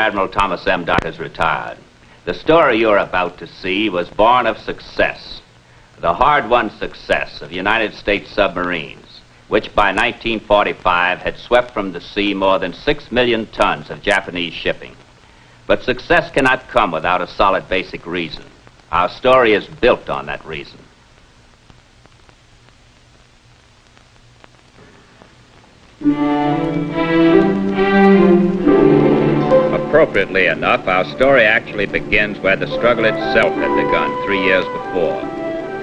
Admiral Thomas M. Dock is retired. The story you're about to see was born of success, the hard-won success of United States submarines, which by 1945 had swept from the sea more than 6 million tons of Japanese shipping. But success cannot come without a solid basic reason. Our story is built on that reason. Appropriately enough, our story actually begins where the struggle itself had begun 3 years before.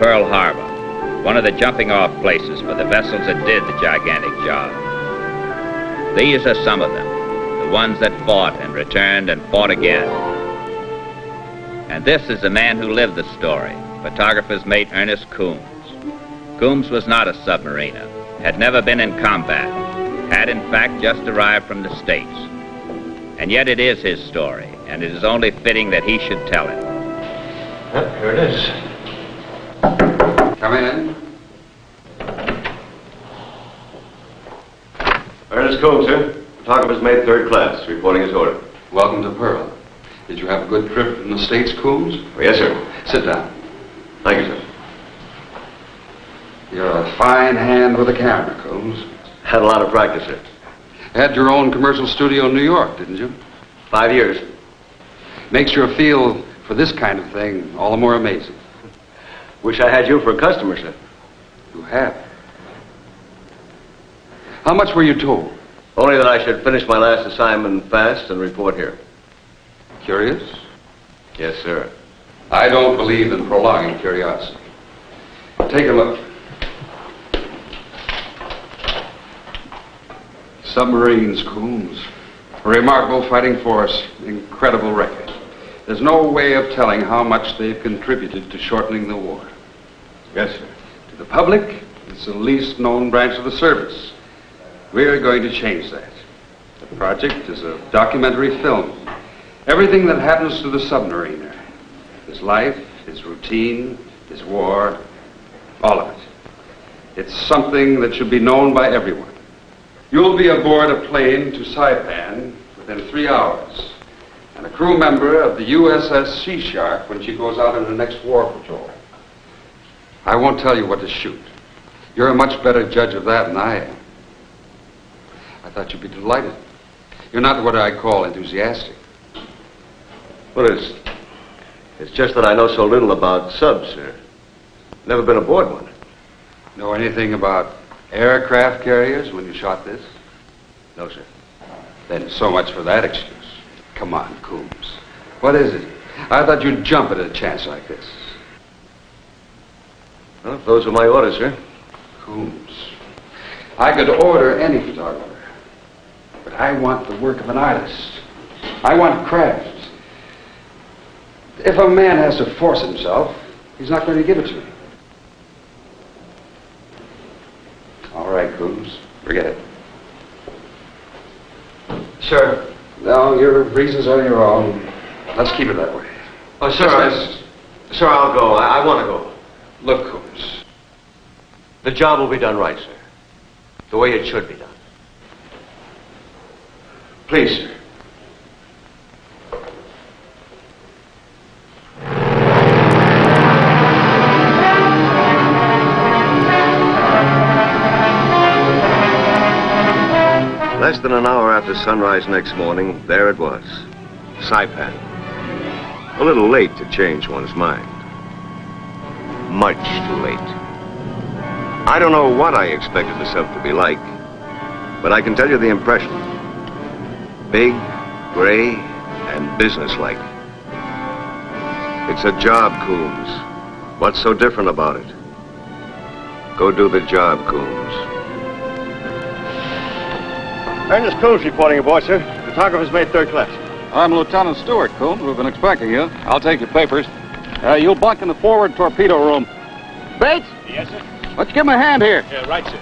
Pearl Harbor, one of the jumping-off places for the vessels that did the gigantic job. These are some of them, the ones that fought and returned and fought again. And this is the man who lived the story, photographer's mate Ernest Coombs. Coombs was not a submariner, had never been in combat, had in fact just arrived from the States. And yet it is his story, and it is only fitting that he should tell it. Here it is. Come in. Ernest Coombs, sir. Photographer's mate, 3rd class, reporting his order. Welcome to Pearl. Did you have a good trip in the States, Coombs? Oh, yes, sir. Sit down. Thank you, sir. You're a fine hand with a camera, Coombs. Had a lot of practice, sir. Had your own commercial studio in New York, didn't you? 5 years. Makes your feel for this kind of thing all the more amazing. Wish I had you for a customer, sir. You have. How much were you told? Only that I should finish my last assignment fast and report here. Curious? Yes, sir. I don't believe in prolonging curiosity. Take a look. Submarines, Coombs. A remarkable fighting force, incredible record. There's no way of telling how much they've contributed to shortening the war. Yes, sir. To the public, it's the least known branch of the service. We're going to change that. The project is a documentary film. Everything that happens to the submariner. His life, his routine, his war, all of it. It's something that should be known by everyone. You'll be aboard a plane to Saipan within 3 hours, and a crew member of the USS Seashark when she goes out on her next war patrol. I won't tell you what to shoot. You're a much better judge of that than I am. I thought you'd be delighted. You're not what I call enthusiastic. Well, it's just that I know so little about subs, sir. Never been aboard one. Know anything about aircraft carriers when you shot this? No, sir. Then so much for that excuse. Come on, Coombs. What is it? I thought you'd jump at a chance like this. Well, those were my orders, sir. Coombs. I could order any photographer, but I want the work of an artist. I want craft. If a man has to force himself, he's not going to give it to me. All right, Coombs. Forget it. Sure. No, your reasons are your own. Let's keep it that way. Oh, sir, sir, I'll go. I want to go. Look, Coombs. The job will be done right, sir. The way it should be done. Please, sir. Less than an hour after sunrise next morning, there it was. Saipan. A little late to change one's mind. Much too late. I don't know what I expected the sub to be like, but I can tell you the impression. Big, gray, and businesslike. It's a job, Coombs. What's so different about it? Go do the job, Coombs. Ernest Coombs reporting aboard, sir. Photographer's mate, 3rd class. I'm Lieutenant Stewart, Coombs. We've been expecting you. I'll take your papers. You'll bunk in the forward torpedo room. Bates? Yes, sir. Why don't you give him a hand here? Yeah, right, sir.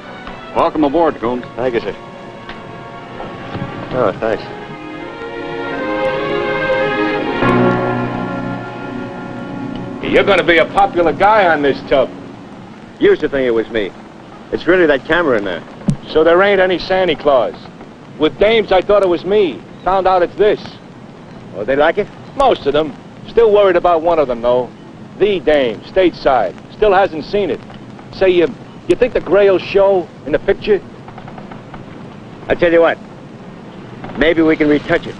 Welcome aboard, Coombs. Thank you, sir. Oh, thanks. You're going to be a popular guy on this tub. Used to think it was me. It's really that camera in there. So there ain't any Santa Claus. With dames, I thought it was me. Found out it's this. Oh, they like it? Most of them. Still worried about one of them, though. The dame, stateside. Still hasn't seen it. Say, you think the Gray will show in the picture? I'll tell you what. Maybe we can retouch it.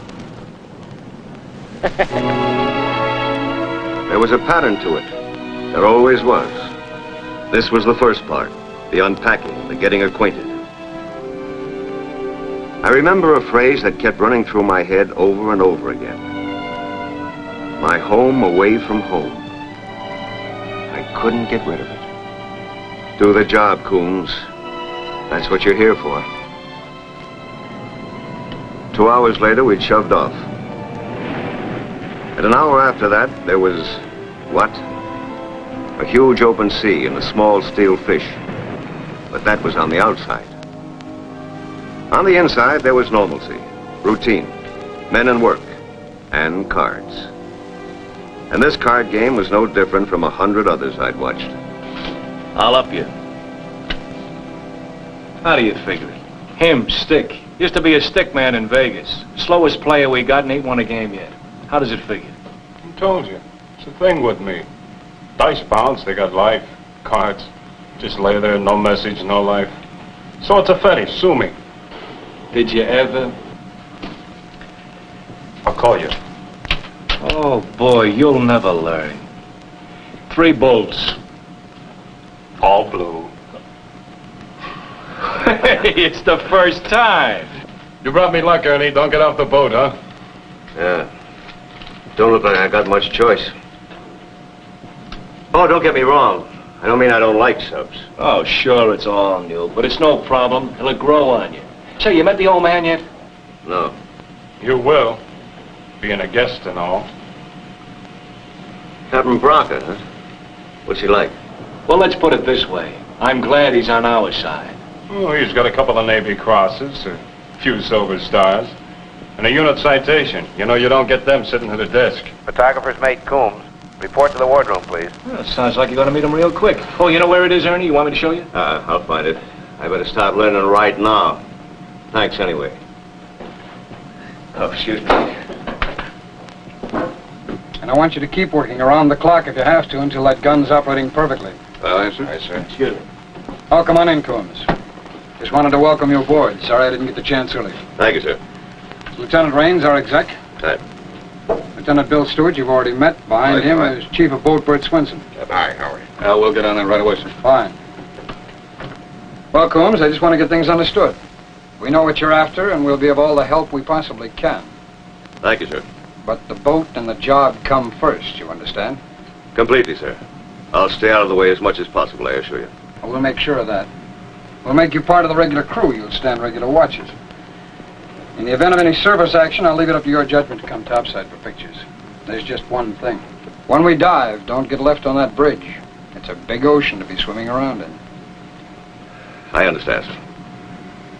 There was a pattern to it. There always was. This was the first part, the unpacking, the getting acquainted. I remember a phrase that kept running through my head over and over again. My home away from home. I couldn't get rid of it. Do the job, Coombs. That's what you're here for. 2 hours later, we'd shoved off. And an hour after that, there was, what? A huge open sea and a small steel fish. But that was on the outside. On the inside, there was normalcy, routine, men and work, and cards. And this card game was no different from 100 others I'd watched. I'll up you. How do you figure it? Him, Stick. Used to be a stick man in Vegas. Slowest player we got and ain't won a game yet. How does it figure? I told you. It's a thing with me. Dice bounce, they got life. Cards. Just lay there, no message, no life. So it's a fetish, sue me. Did you ever? I'll call you. Oh, boy, you'll never learn. 3 bolts. All blue. It's the first time. You brought me luck, Ernie. Don't get off the boat, huh? Yeah. Don't look like I got much choice. Oh, don't get me wrong. I don't mean I don't like subs. Oh, sure, it's all new, but it's no problem. It'll grow on you. Say, you met the old man yet? No. You will. Being a guest and all. Captain Braca, huh? What's he like? Well, let's put it this way. I'm glad he's on our side. Oh, he's got a couple of Navy crosses, a few silver stars, and a unit citation. You know, you don't get them sitting at a desk. Photographer's mate Coombs. Report to the wardroom, please. Well, sounds like you're going to meet him real quick. Oh, you know where it is, Ernie? You want me to show you? I'll find it. I better start learning right now. Thanks anyway. Oh, excuse me. And I want you to keep working around the clock if you have to until that gun's operating perfectly. Aye, sir. Aye, sir. Excuse me. Oh, come on in, Coombs. Just wanted to welcome you aboard. Sorry I didn't get the chance earlier. Thank you, sir. Lieutenant Raines, our exec. Right. Lieutenant Bill Stewart, you've already met. Behind him is Chief of Boat Bert Swinson. Aye, how are you? We'll get on that right away, sir. Fine. Well, Coombs, I just want to get things understood. We know what you're after, and we'll be of all the help we possibly can. Thank you, sir. But the boat and the job come first, you understand? Completely, sir. I'll stay out of the way as much as possible, I assure you. Well, we'll make sure of that. We'll make you part of the regular crew. You'll stand regular watches. In the event of any service action, I'll leave it up to your judgment to come topside for pictures. There's just one thing. When we dive, don't get left on that bridge. It's a big ocean to be swimming around in. I understand, sir.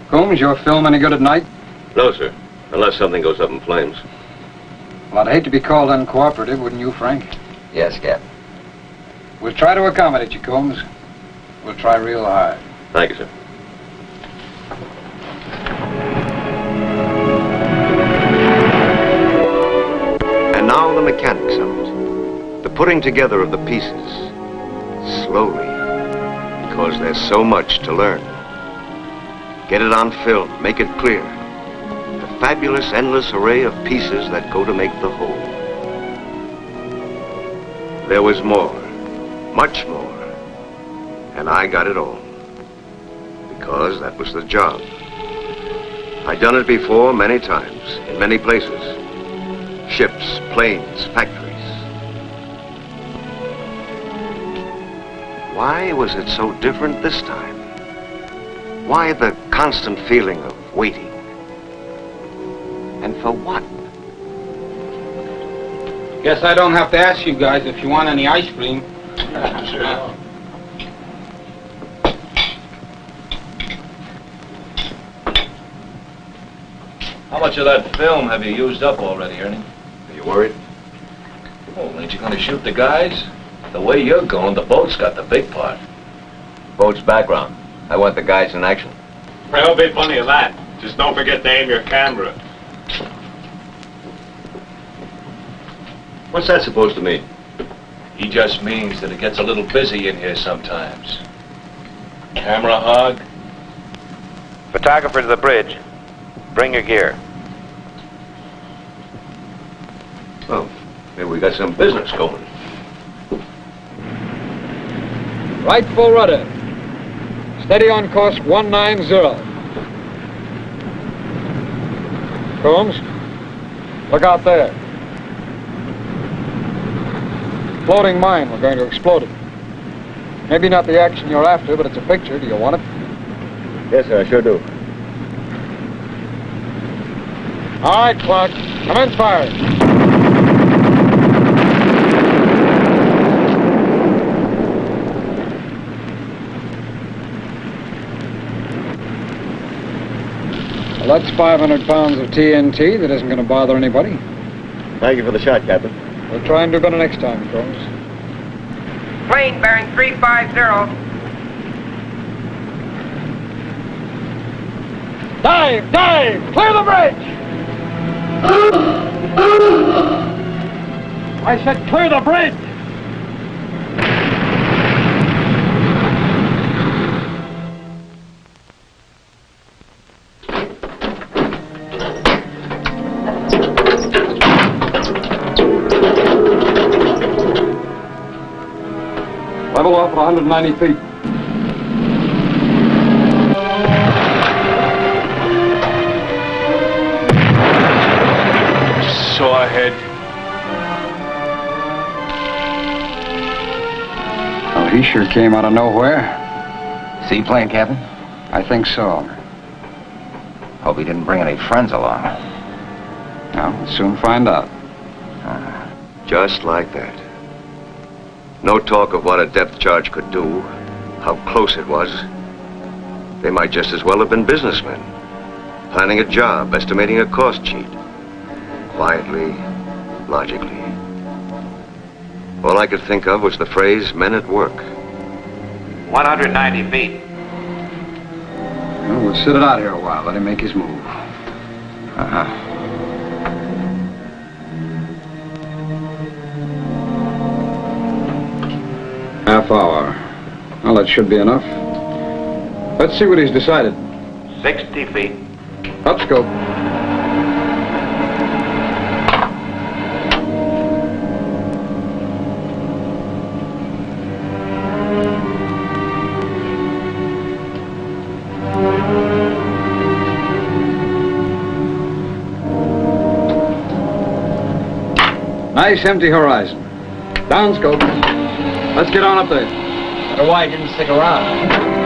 Coombs, your film any good at night? No, sir. Unless something goes up in flames. Well, I'd hate to be called uncooperative, wouldn't you, Frank? Yes, Captain. We'll try to accommodate you, Coombs. We'll try real hard. Thank you, sir. And now the mechanics of it. The putting together of the pieces. Slowly. Because there's so much to learn. Get it on film. Make it clear. The fabulous, endless array of pieces that go to make the whole. There was more. Much more. And I got it all. Because that was the job. I'd done it before many times, in many places. Ships, planes, factories. Why was it so different this time? Why the constant feeling of waiting? And for what? Guess I don't have to ask you guys if you want any ice cream. How much of that film have you used up already, Ernie? Are you worried? Oh, ain't you gonna shoot the guys? The way you're going, the boat's got the big part. Boat's background. I want the guys in action. There'll be plenty of that. Just don't forget to aim your camera. What's that supposed to mean? He just means that it gets a little busy in here sometimes. Camera hog? Photographer to the bridge. Bring your gear. Well, maybe we got some business going. Right full rudder. Steady on course 190. Combs, look out there. Floating mine. We're going to explode it. Maybe not the action you're after, but it's a picture. Do you want it? Yes, sir, I sure do. All right, Clark. Commence fire. Well, that's 500 pounds of TNT that isn't going to bother anybody. Thank you for the shot, Captain. We'll try and do better next time, Combs. Plane bearing 350. Dive! Dive! Clear the bridge! I said clear the bridge! Level off at 190 feet. Saw ahead. Well, he sure came out of nowhere. Seaplane, Captain? I think so. Hope he didn't bring any friends along. Well, we'll soon find out. Just like that. No talk of what a depth charge could do, how close it was. They might just as well have been businessmen, planning a job, estimating a cost sheet. Quietly, logically. All I could think of was the phrase, men at work. 190 feet. Well, we'll sit it out here a while. Let him make his move. Half hour. Well, that should be enough. Let's see what he's decided. 60 feet. Up scope. Nice empty horizon. Down scope. Let's get on up there. Wonder why he didn't stick around.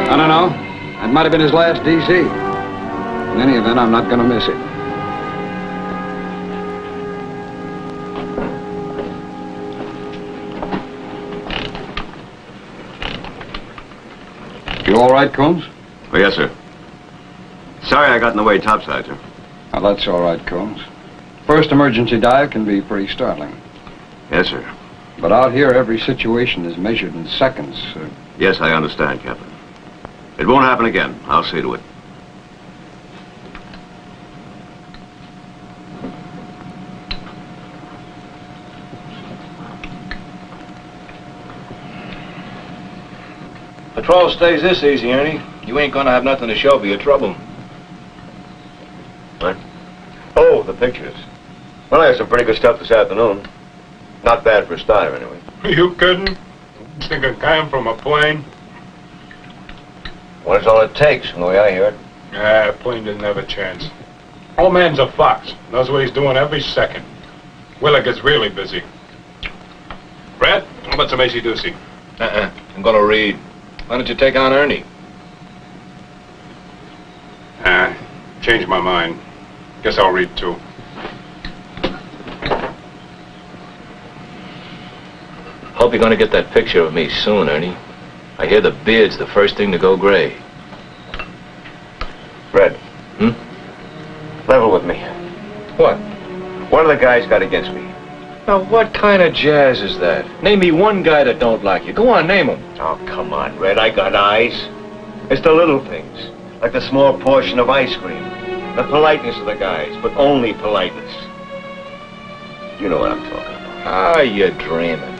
I don't know. That might have been his last DC. In any event, I'm not going to miss it. You all right, Combs? Oh, yes, sir. Sorry I got in the way topside, sir. Well, that's all right, Combs. First emergency dive can be pretty startling. Yes, sir. But out here, every situation is measured in seconds. Yes, I understand, Captain. It won't happen again. I'll see to it. Patrol stays this easy, Ernie. You ain't gonna have nothing to show for your trouble. What? Oh, the pictures. Well, I had some pretty good stuff this afternoon. Not bad for a starter, anyway. Are you kidding? Think a guy from a plane? Well, that's all it takes, from the way I hear it. Ah, plane didn't have a chance. Old man's a fox. Knows what he's doing every second. Willa gets really busy. Brad, how about some AC-doocy? I'm gonna read. Why don't you take on Ernie? Changed my mind. Guess I'll read too. Hope you're gonna get that picture of me soon, Ernie. I hear the beard's the first thing to go gray. Fred. Level with me. What? What do the guys got against me? Now, what kind of jazz is that? Name me one guy that don't like you. Go on, name him. Oh, come on, Red. I got eyes. It's the little things, like the small portion of ice cream. The politeness of the guys, but only politeness. You know what I'm talking about. Ah, you're dreaming.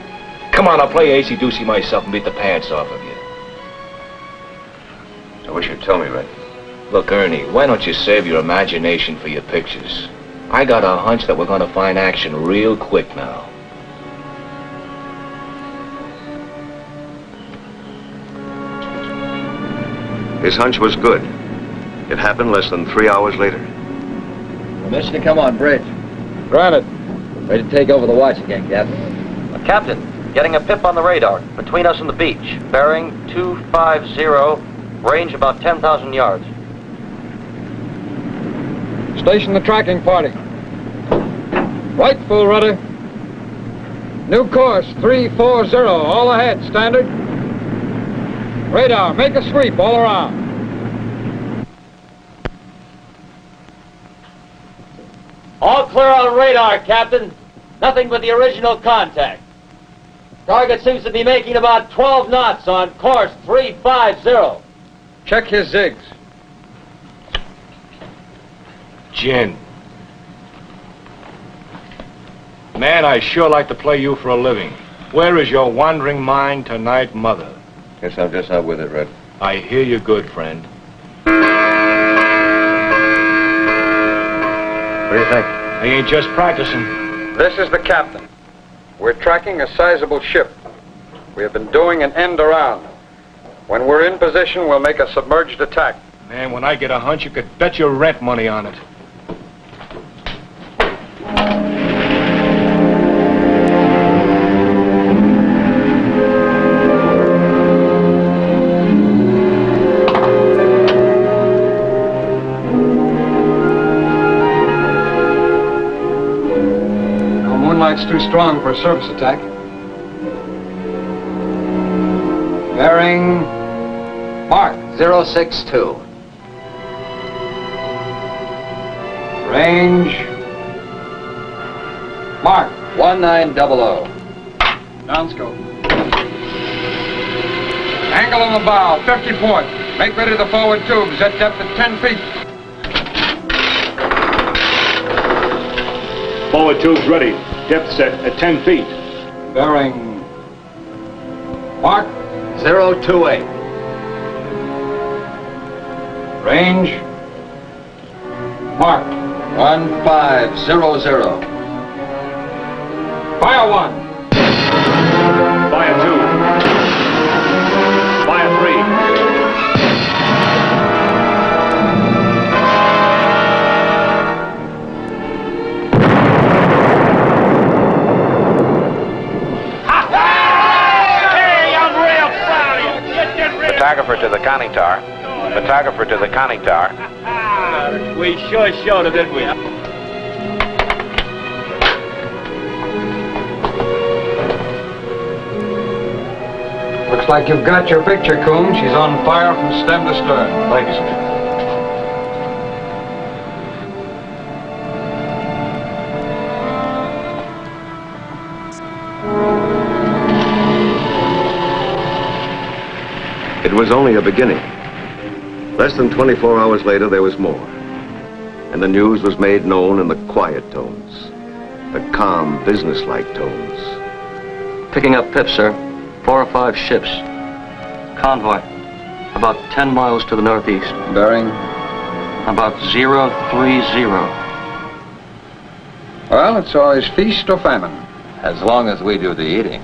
Come on, I'll play acey-deucey myself and beat the pants off of you. So what you tell me, Red? Look, Ernie, why don't you save your imagination for your pictures? I got a hunch that we're gonna find action real quick now. His hunch was good. It happened less than 3 hours later. Permission to come on bridge. Granted. Ready to take over the watch again, Captain. Captain, getting a pip on the radar between us and the beach. Bearing 250, range about 10,000 yards. Station the tracking party. Right, full rudder. New course, 340, all ahead, standard. Radar, make a sweep all around. All clear on radar, Captain. Nothing but the original contact. Target seems to be making about 12 knots on course 350. Check his zigs. Gin. Man, I sure like to play you for a living. Where is your wandering mind tonight, Mother? Guess I'm just not with it, Red. I hear you good, friend. What do you think? I ain't just practicing. This is the captain. We're tracking a sizable ship. We have been doing an end around. When we're in position, we'll make a submerged attack. Man, when I get a hunch, you could bet your rent money on it. Moonlight's too strong for a surface attack. Bearing mark 062. Range mark 1900. downscope. Angle on the bow 50 port. Make ready the forward tubes at depth of 10 feet. Forward tubes ready. Depth set at 10 feet. Bearing mark 028. range mark 1500. Fire one. Fire two. Fire three. Photographer to the conning tower. Photographer to the conning tower. We sure showed it, didn't we? Looks like you've got your picture, Coon. She's on fire from stem to stern. Thank you, sir. It was only a beginning. Less than 24 hours later, there was more. And the news was made known in the quiet tones, the calm, businesslike tones. Picking up pips, sir. 4 or 5 ships. Convoy. About 10 miles to the northeast. Bearing? About 030. Well, it's always feast or famine. As long as we do the eating.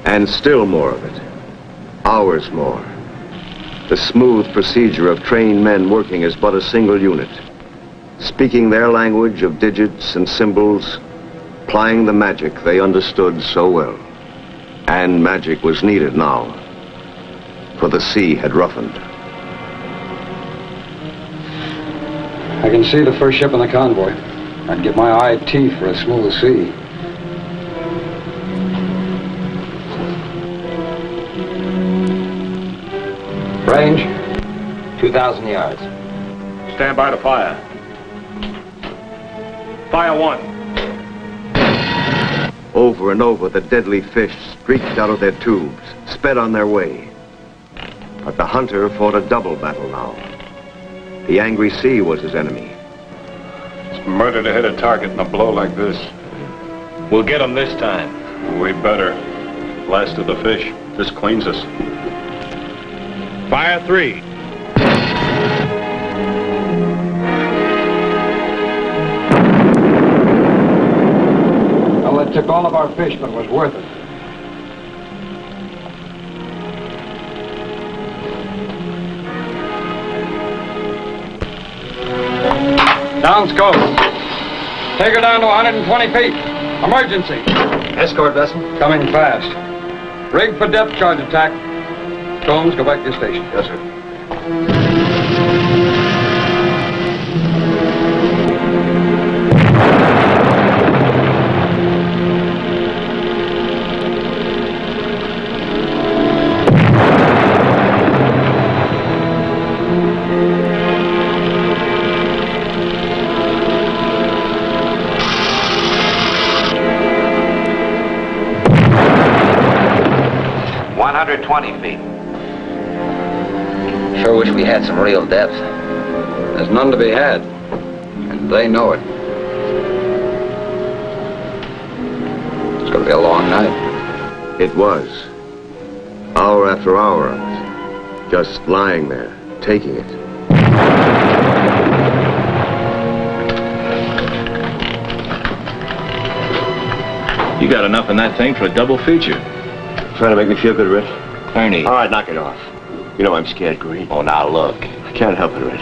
And still more of it. Hours more. The smooth procedure of trained men working as but a single unit. Speaking their language of digits and symbols, plying the magic they understood so well. And magic was needed now, for the sea had roughened. I can see the first ship in the convoy. I'd give my eye teeth for a smooth sea. Range? 2,000 yards. Stand by to fire. Fire one. Over and over, the deadly fish streaked out of their tubes, sped on their way. But the hunter fought a double battle now. The angry sea was his enemy. It's murder to hit a target in a blow like this. We'll get them this time. We better. Last of the fish. This cleans us. Fire 3. Well, it took all of our fish, but it was worth it. Down scope. Take her down to 120 feet. Emergency. Escort vessel? Coming fast. Rig for depth charge attack. Combs, go back to your station. Yes, sir. 120 feet. Sure wish we had some real depth. There's none to be had. And they know it. It's going to be a long night. It was. Hour after hour of it. Just lying there, taking it. You got enough in that thing for a double feature. Trying to make me feel good, Red? Ernie. All right, knock it off. You know I'm scared, Green. Oh, now look. I can't help it, Red.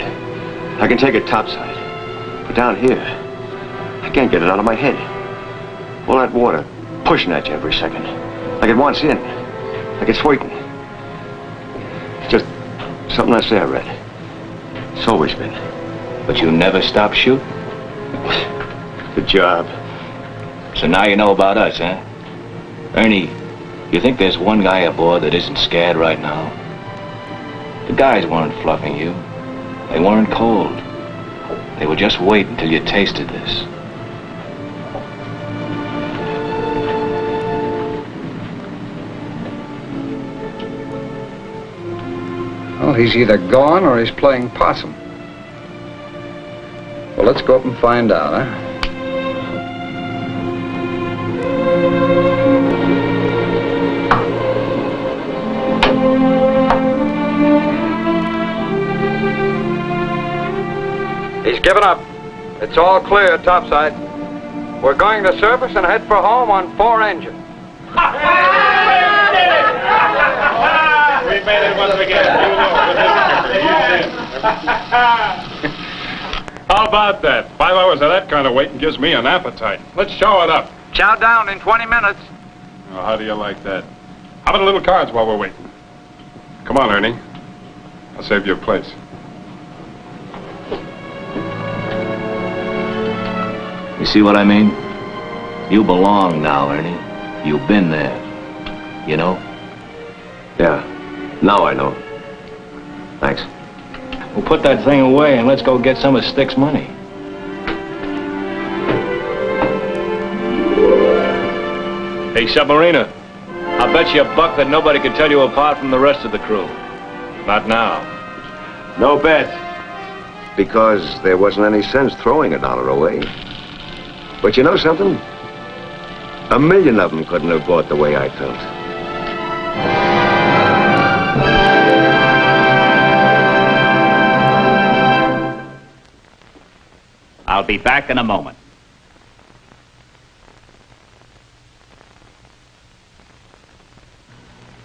I can take it topside. But down here, I can't get it out of my head. All that water pushing at you every second. Like it wants in. Like it's waiting. It's just something I say, Red. It's always been. But you never stop shooting? The job. So now you know about us, huh? Ernie, you think there's one guy aboard that isn't scared right now? The guys weren't fluffing you. They weren't cold. They would just wait until you tasted this. Well, he's either gone or he's playing possum. Well, let's go up and find out, huh? He's given up. It's all clear topside. We're going to surface and head for home on 4 engines. We made it once again. How about that? 5 hours of that kind of waiting gives me an appetite. Let's show it up. Chow down in 20 minutes. Oh, how do you like that? How about a little cards while we're waiting? Come on, Ernie. I'll save you a place. You see what I mean? You belong now, Ernie. You've been there. You know? Yeah. Now I know. Thanks. Well, put that thing away and let's go get some of Stick's money. Hey, Submariner. I'll bet you $1 that nobody can tell you apart from the rest of the crew. Not now. No bet. Because there wasn't any sense throwing $1 away. But you know something? 1,000,000 of them couldn't have bought the way I felt. I'll be back in a moment.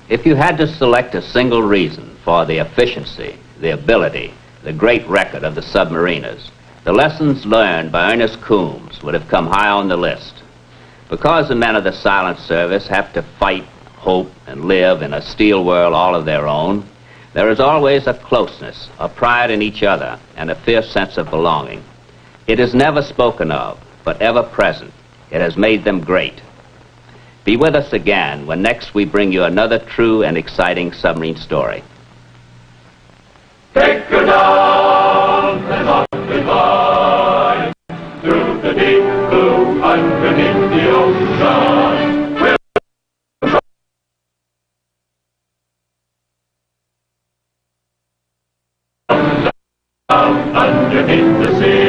If you had to select a single reason for the efficiency, the ability, the great record of the submariners, the lessons learned by Ernest Coombs would have come high on the list. Because the men of the silent service have to fight, hope, and live in a steel world all of their own, there is always a closeness, a pride in each other, and a fierce sense of belonging. It is never spoken of, but ever present. It has made them great. Be with us again when next we bring you another true and exciting submarine story. Take her down and up and by, through the deep blue underneath the ocean. We'll down underneath the sea.